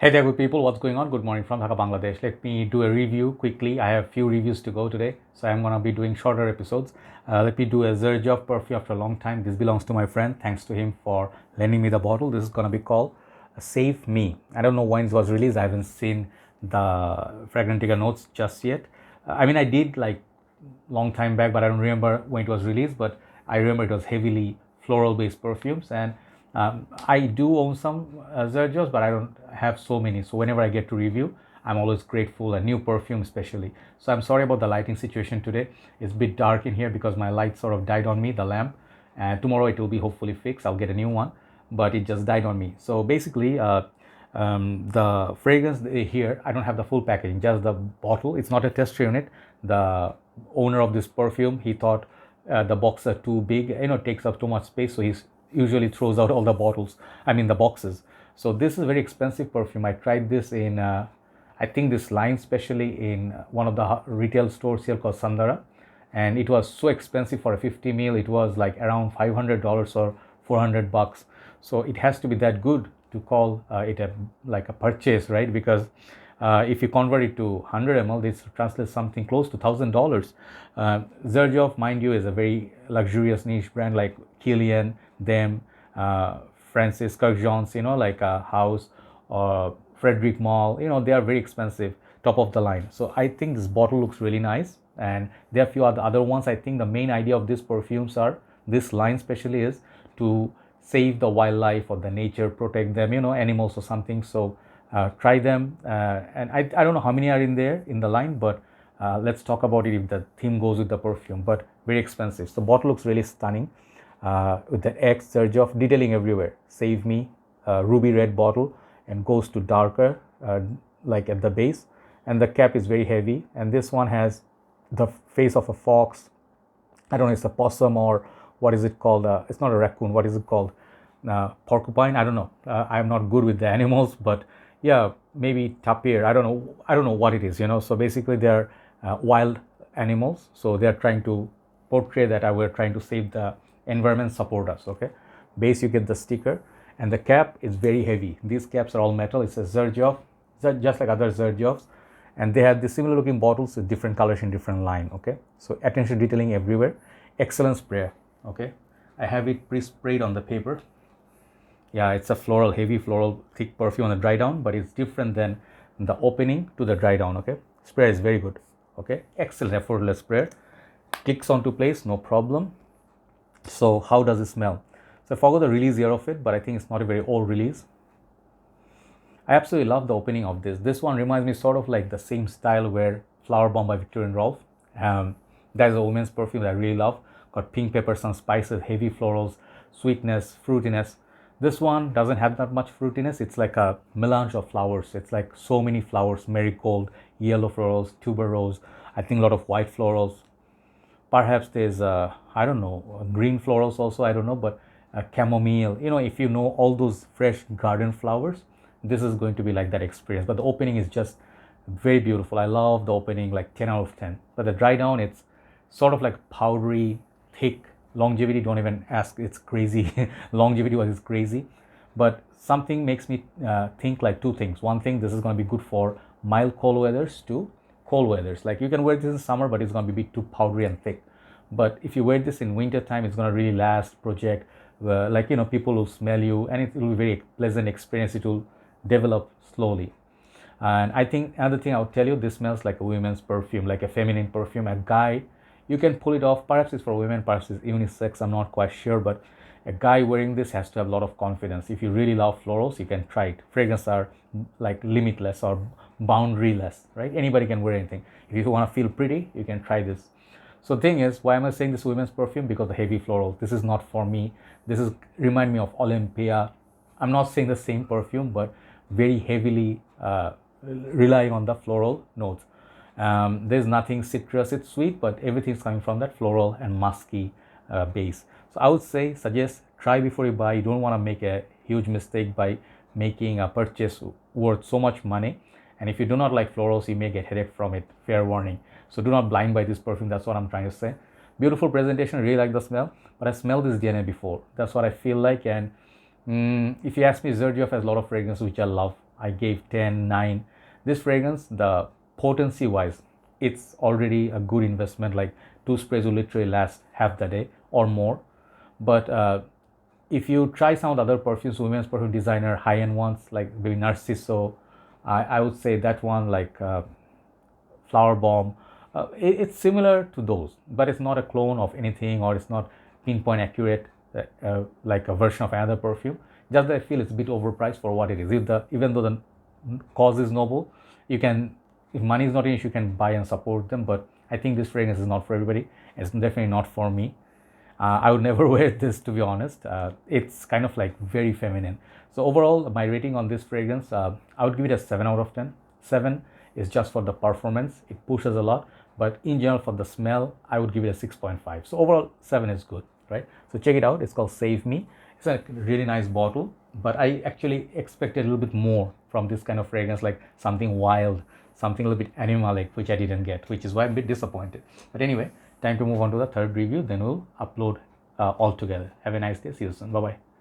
Hey there, good people. What's going on? Good morning from Dhaka, Bangladesh. Let me do a review quickly. I have few reviews to go today, so I'm gonna be doing shorter episodes. Let me do a Xerjoff perfume after a long time. This belongs to my friend. Thanks to him for lending me the bottle. This is gonna be called Save Me. I don't know when it was released. I haven't seen the Fragrantica notes just yet. I mean, I did like long time back, but I don't remember when it was released. But I remember it was heavily floral-based perfumes, and I do own some Xerjoffs, but I don't have so many. So whenever I get to review, I'm always grateful. A new perfume, especially. So I'm sorry about the lighting situation today. It's a bit dark in here because my light sort of died on me, the lamp. And tomorrow it will be hopefully fixed. I'll get a new one, but it just died on me. So basically, the fragrance here, I don't have the full packaging, just the bottle. It's not a tester unit. The owner of this perfume, he thought the boxes are too big, takes up too much space, so he's usually throws out all the bottles, the boxes. So this is very expensive perfume. I tried this in I think this line specially in one of the retail stores here called Sandara, and it was so expensive for a 50 ml. It was like around $500 or $400. So it has to be that good to call it like a purchase, right? Because if you convert it to 100 ml, this translates something close to $1,000. Xerjoff, mind you, is a very luxurious niche brand like Kilian, them, Francis Kirk-Jones, like House or Frederick Mall, they are very expensive, top of the line. So I think this bottle looks really nice, and there are a few other ones. I think the main idea of these perfumes are, this line especially, is to save the wildlife or the nature, protect them, animals or something. So try them, and I don't know how many are in there in the line, but let's talk about it if the theme goes with the perfume. But very expensive. So bottle looks really stunning, with the X Xerjoff detailing everywhere. Save Me, ruby red bottle, and goes to darker, like at the base, and the cap is very heavy. And this one has the face of a fox. I don't know, it's a possum, or what is it called? It's not a raccoon. What is it called? Porcupine. I don't know. I'm not good with the animals, but yeah, maybe tapir. I don't know what it is. So basically, they're wild animals. So they're trying to portray that we're trying to save the environment, support us. Okay. Base, you get the sticker, and the cap is very heavy. These caps are all metal. It's a Xerjoff, just like other Xerjoffs, and they have the similar looking bottles with different colors in different line. Okay. So attention detailing everywhere. Excellent spray. Okay. I have it pre-sprayed on the paper. Yeah, it's a floral, heavy floral, thick perfume on the dry down, but it's different than the opening to the dry down. Okay. Spray is very good. Okay. Excellent, effortless spray. Clicks onto place, no problem. So how does it smell? So I forgot the release year of it, but I think it's not a very old release. I absolutely love the opening of this. This one reminds me sort of like the same style where Flower Bomb by Victor and Rolf. That is a women's perfume that I really love. Got pink pepper, some spices, heavy florals, sweetness, fruitiness. This one doesn't have that much fruitiness. It's like a melange of flowers. It's like so many flowers: marigold, yellow florals, tuberose, I think a lot of white florals. Perhaps there's I don't know, green florals also, I don't know, but chamomile. If you know all those fresh garden flowers, this is going to be like that experience. But the opening is just very beautiful. I love the opening, like 10 out of 10. But the dry down, it's sort of like powdery, thick. Longevity, don't even ask. It's crazy. Longevity was crazy. But something makes me think like two things. One thing, this is going to be good for mild cold weathers too. Cold weathers, like you can wear this in summer, but it's going to be a bit too powdery and thick. But if you wear this in winter time, it's going to really last, project, people will smell you, and it will be very pleasant experience. It will develop slowly. And I think another thing I'll tell you, this smells like a women's perfume, like a feminine perfume. A guy, you can pull it off. Perhaps it's for women, perhaps it's unisex, I'm not quite sure, but a guy wearing this has to have a lot of confidence. If you really love florals, you can try it. Fragrances are like limitless or boundaryless, right? Anybody can wear anything. If you want to feel pretty, you can try this. So the thing is, why am I saying this women's perfume? Because the heavy floral. This is not for me. This is remind me of Olympia. I'm not saying the same perfume, but very heavily relying on the floral notes. There's nothing citrus. It's sweet, but everything's coming from that floral and musky base. So I would say, suggest, try before you buy. You don't want to make a huge mistake by making a purchase worth so much money. And if you do not like florals, you may get headache from it. Fair warning. So do not blind buy this perfume. That's what I'm trying to say. Beautiful presentation. Really like the smell. But I smelled this DNA before. That's what I feel like. And if you ask me, Xerjoff has a lot of fragrances which I love. I gave 10, 9. This fragrance, the potency wise, it's already a good investment. Like 2 sprays will literally last half the day or more. But if you try some of the other perfumes, women's perfume designer high-end ones like maybe Narciso, I would say that one, like Flower Bomb, it's similar to those, but it's not a clone of anything, or it's not pinpoint accurate like a version of another perfume. Just that I feel it's a bit overpriced for what it is. Even though the cause is noble, you can, if money is not an issue, you can buy and support them. But I think this fragrance is not for everybody. It's definitely not for me. I would never wear this, to be honest. It's kind of like very feminine. So overall, my rating on this fragrance, I would give it a 7 out of 10. 7 is just for the performance. It pushes a lot. But in general, for the smell, I would give it a 6.5. So overall, 7 is good, right? So check it out. It's called Save Me. It's a really nice bottle. But I actually expected a little bit more from this kind of fragrance, like something wild, something a little bit animalic, which I didn't get, which is why I'm a bit disappointed. But anyway, time to move on to the third review. Then we'll upload all together. Have a nice day. See you soon. Bye-bye.